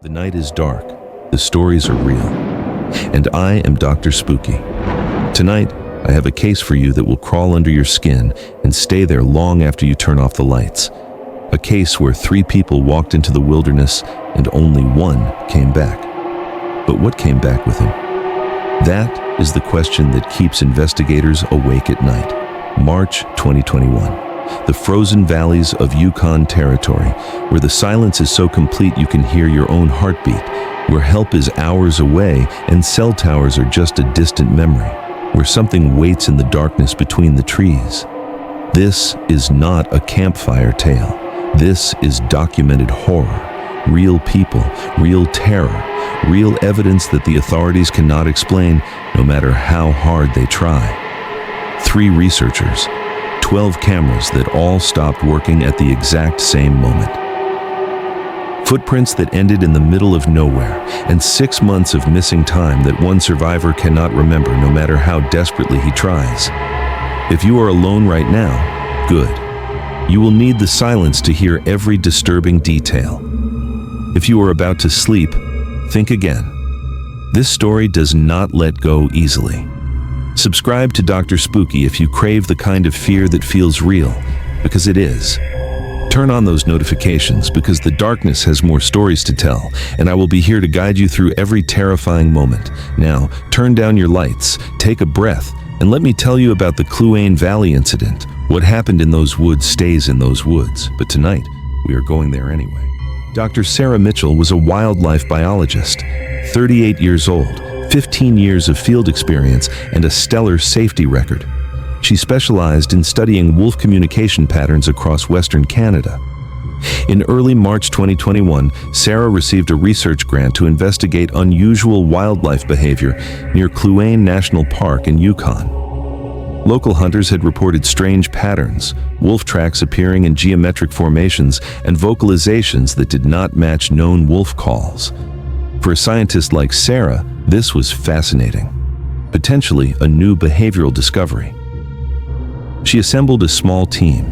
The night is dark, the stories are real, and I am Dr. Spooky. Tonight, I have a case for you that will crawl under your skin and stay there long after you turn off the lights. A case where 3 people walked into the wilderness and only 1 came back. But what came back with him? That is the question that keeps investigators awake at night. March 2021. The frozen valleys of Yukon territory, where the silence is so complete you can hear your own heartbeat, where help is hours away and cell towers are just a distant memory, where something waits in the darkness between the trees. This is not a campfire tale. This is documented horror. Real people, real terror, real evidence that the authorities cannot explain, no matter how hard they try. 3 researchers, 12 cameras that all stopped working at the exact same moment. Footprints that ended in the middle of nowhere, and 6 months of missing time that one survivor cannot remember no matter how desperately he tries. If you are alone right now, good. You will need the silence to hear every disturbing detail. If you are about to sleep, think again. This story does not let go easily. Subscribe to Dr. Spooky if you crave the kind of fear that feels real, because it is. Turn on those notifications because the darkness has more stories to tell, and I will be here to guide you through every terrifying moment. Now, turn down your lights, take a breath, and let me tell you about the Cluane Valley incident. What happened in those woods stays in those woods, but tonight, we are going there anyway. Dr. Sarah Mitchell was a wildlife biologist, 38 years old, 15 years of field experience, and a stellar safety record. She specialized in studying wolf communication patterns across Western Canada. In early March 2021, Sarah received a research grant to investigate unusual wildlife behavior near Cluane National Park in Yukon. Local hunters had reported strange patterns, wolf tracks appearing in geometric formations, and vocalizations that did not match known wolf calls. For a scientist like Sarah, this was fascinating, potentially a new behavioral discovery. She assembled a small team,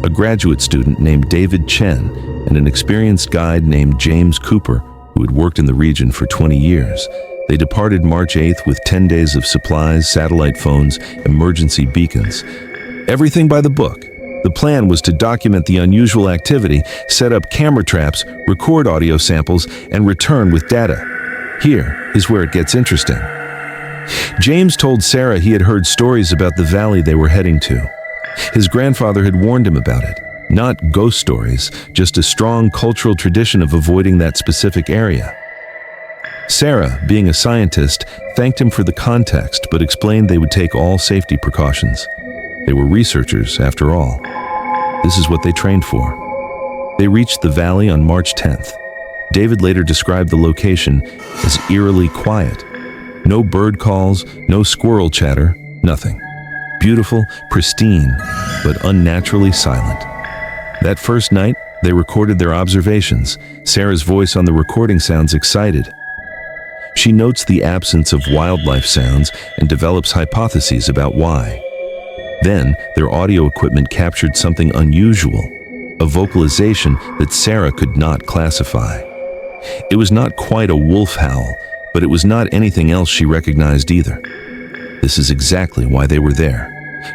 a graduate student named David Chen and an experienced guide named James Cooper, who had worked in the region for 20 years. They departed March 8th with 10 days of supplies, satellite phones, emergency beacons. Everything by the book. The plan was to document the unusual activity, set up camera traps, record audio samples, and return with data. Here is where it gets interesting. James told Sarah he had heard stories about the valley they were heading to. His grandfather had warned him about it. Not ghost stories, just a strong cultural tradition of avoiding that specific area. Sarah, being a scientist, thanked him for the context, but explained they would take all safety precautions. They were researchers, after all. This is what they trained for. They reached the valley on March 10th. David later described the location as eerily quiet. No bird calls, no squirrel chatter, nothing. Beautiful, pristine, but unnaturally silent. That first night, they recorded their observations. Sarah's voice on the recording sounds excited. She notes the absence of wildlife sounds and develops hypotheses about why. Then, their audio equipment captured something unusual, a vocalization that Sarah could not classify. It was not quite a wolf howl, but it was not anything else she recognized either. This is exactly why they were there,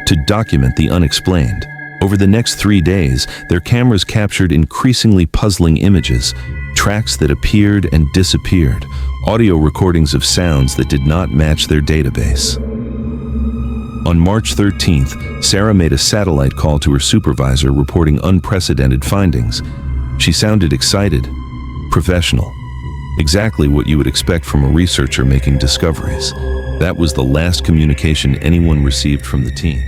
to document the unexplained. Over the next 3 days, their cameras captured increasingly puzzling images, tracks that appeared and disappeared, audio recordings of sounds that did not match their database. On March 13th, Sarah made a satellite call to her supervisor reporting unprecedented findings. She sounded excited, professional, exactly what you would expect from a researcher making discoveries. That was the last communication anyone received from the team.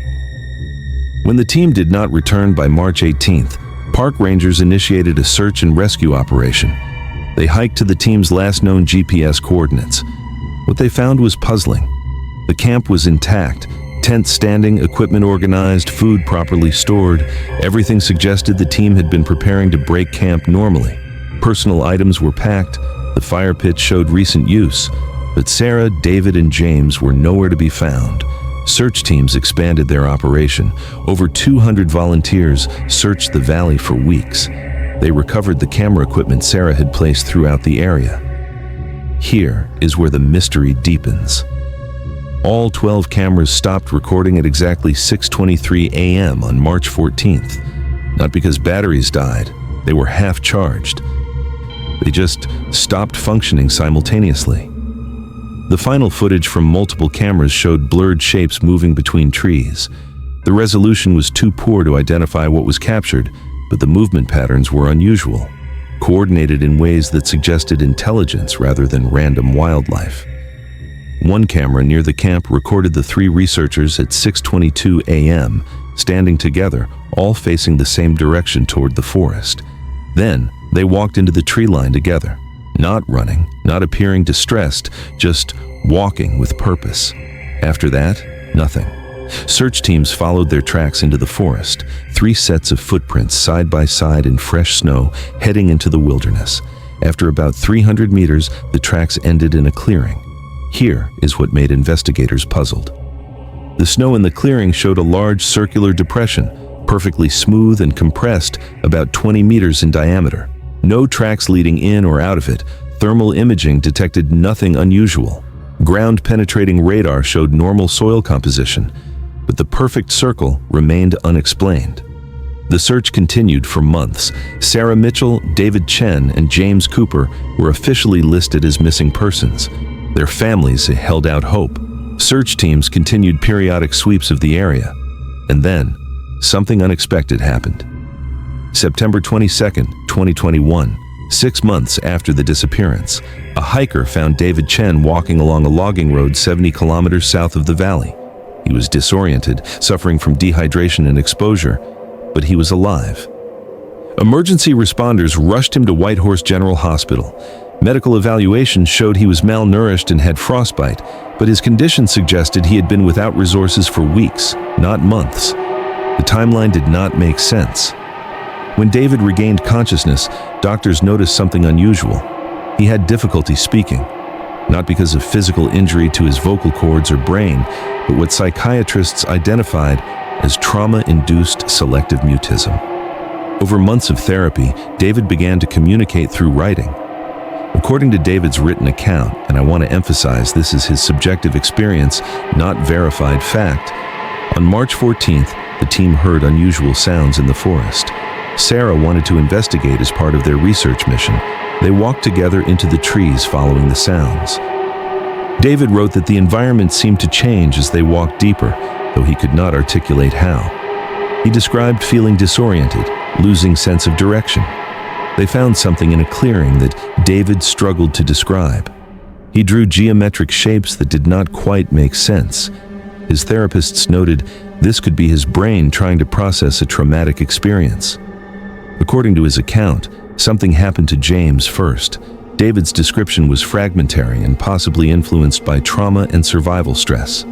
When the team did not return by March 18th, park rangers initiated a search and rescue operation. They hiked to the team's last known GPS coordinates. What they found was puzzling. The camp was intact, tent standing, equipment organized, food properly stored. Everything suggested the team had been preparing to break camp normally. Personal items were packed, the fire pit showed recent use, but Sarah, David, and James were nowhere to be found. Search teams expanded their operation. Over 200 volunteers searched the valley for weeks. They recovered the camera equipment Sarah had placed throughout the area. Here is where the mystery deepens. All 12 cameras stopped recording at exactly 6:23 a.m. on March 14th. Not because batteries died, they were half charged. They just stopped functioning simultaneously. The final footage from multiple cameras showed blurred shapes moving between trees. The resolution was too poor to identify what was captured, but the movement patterns were unusual, coordinated in ways that suggested intelligence rather than random wildlife. One camera near the camp recorded the three researchers at 6:22 a.m., standing together, all facing the same direction toward the forest. Then, they walked into the tree line together, not running, not appearing distressed, just walking with purpose. After that, nothing. Search teams followed their tracks into the forest, 3 sets of footprints side by side in fresh snow, heading into the wilderness. After about 300 meters, the tracks ended in a clearing. Here is what made investigators puzzled. The snow in the clearing showed a large circular depression, perfectly smooth and compressed, about 20 meters in diameter. No tracks leading in or out of it. Thermal imaging detected nothing unusual. Ground-penetrating radar showed normal soil composition, but the perfect circle remained unexplained. The search continued for months. Sarah Mitchell, David Chen, and James Cooper were officially listed as missing persons. Their families held out hope. Search teams continued periodic sweeps of the area. And then, something unexpected happened. September 22, 2021, 6 months after the disappearance, a hiker found David Chen walking along a logging road 70 kilometers south of the valley. He was disoriented, suffering from dehydration and exposure, but he was alive. Emergency responders rushed him to Whitehorse General Hospital. Medical evaluation showed he was malnourished and had frostbite, but his condition suggested he had been without resources for weeks, not months. The timeline did not make sense. When David regained consciousness, doctors noticed something unusual. He had difficulty speaking, not because of physical injury to his vocal cords or brain, but what psychiatrists identified as trauma-induced selective mutism. Over months of therapy, David began to communicate through writing. According to David's written account, and I want to emphasize this is his subjective experience, not verified fact, on March 14th, the team heard unusual sounds in the forest. Sarah wanted to investigate as part of their research mission. They walked together into the trees following the sounds. David wrote that the environment seemed to change as they walked deeper, though he could not articulate how. He described feeling disoriented, losing sense of direction. They found something in a clearing that David struggled to describe. He drew geometric shapes that did not quite make sense. His therapists noted this could be his brain trying to process a traumatic experience. According to his account, something happened to James first. David's description was fragmentary and possibly influenced by trauma and survival stress.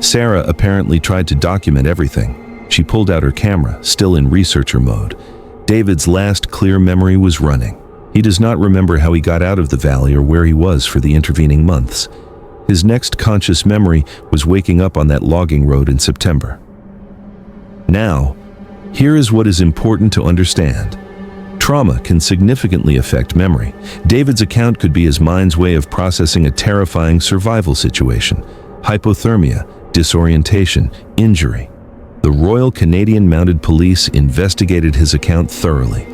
Sarah apparently tried to document everything. She pulled out her camera, still in researcher mode. David's last clear memory was running. He does not remember how he got out of the valley or where he was for the intervening months. His next conscious memory was waking up on that logging road in September. Now, here is what is important to understand. Trauma can significantly affect memory. David's account could be his mind's way of processing a terrifying survival situation. Hypothermia, disorientation, injury. The Royal Canadian Mounted Police investigated his account thoroughly.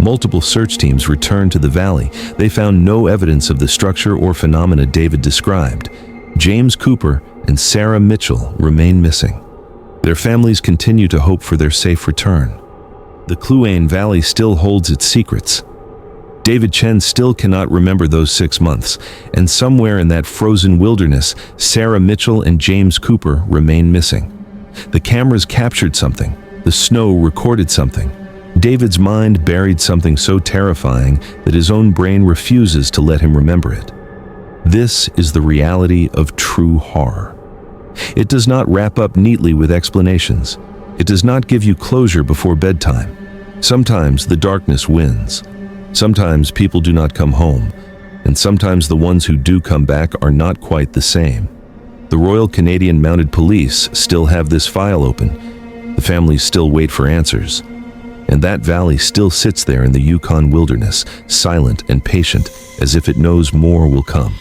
Multiple search teams returned to the valley. They found no evidence of the structure or phenomena David described. James Cooper and Sarah Mitchell remain missing. Their families continue to hope for their safe return. The Kluane Valley still holds its secrets. David Chen still cannot remember those 6 months, and somewhere in that frozen wilderness, Sarah Mitchell and James Cooper remain missing. The cameras captured something. The snow recorded something. David's mind buried something so terrifying that his own brain refuses to let him remember it. This is the reality of true horror. It does not wrap up neatly with explanations. It does not give you closure before bedtime. Sometimes the darkness wins. Sometimes people do not come home. And sometimes the ones who do come back are not quite the same. The Royal Canadian Mounted Police still have this file open. The families still wait for answers. And that valley still sits there in the Yukon wilderness, silent and patient, as if it knows more will come.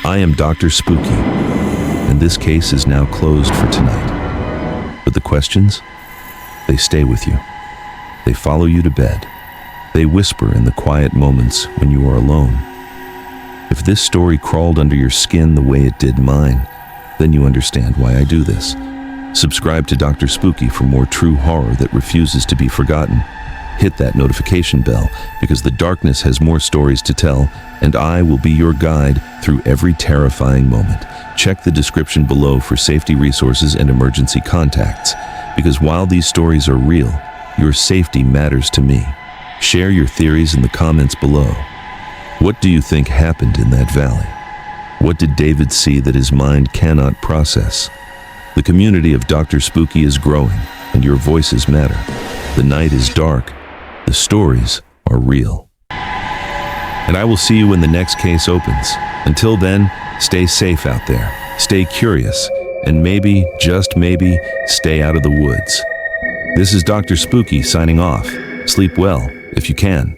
I am Dr. Spooky, and this case is now closed for tonight. But the questions? They stay with you. They follow you to bed. They whisper in the quiet moments when you are alone. If this story crawled under your skin the way it did mine, then you understand why I do this. Subscribe to Dr. Spooky for more true horror that refuses to be forgotten. Hit that notification bell because the darkness has more stories to tell, and I will be your guide through every terrifying moment. Check the description below for safety resources and emergency contacts, because while these stories are real, your safety matters to me. Share your theories in the comments below. What do you think happened in that valley? What did David see that his mind cannot process? The community of Dr. Spooky is growing, and your voices matter. The night is dark. The stories are real. And I will see you when the next case opens. Until then, stay safe out there. Stay curious, and maybe, just maybe, stay out of the woods. This is Dr. Spooky signing off. Sleep well, if you can.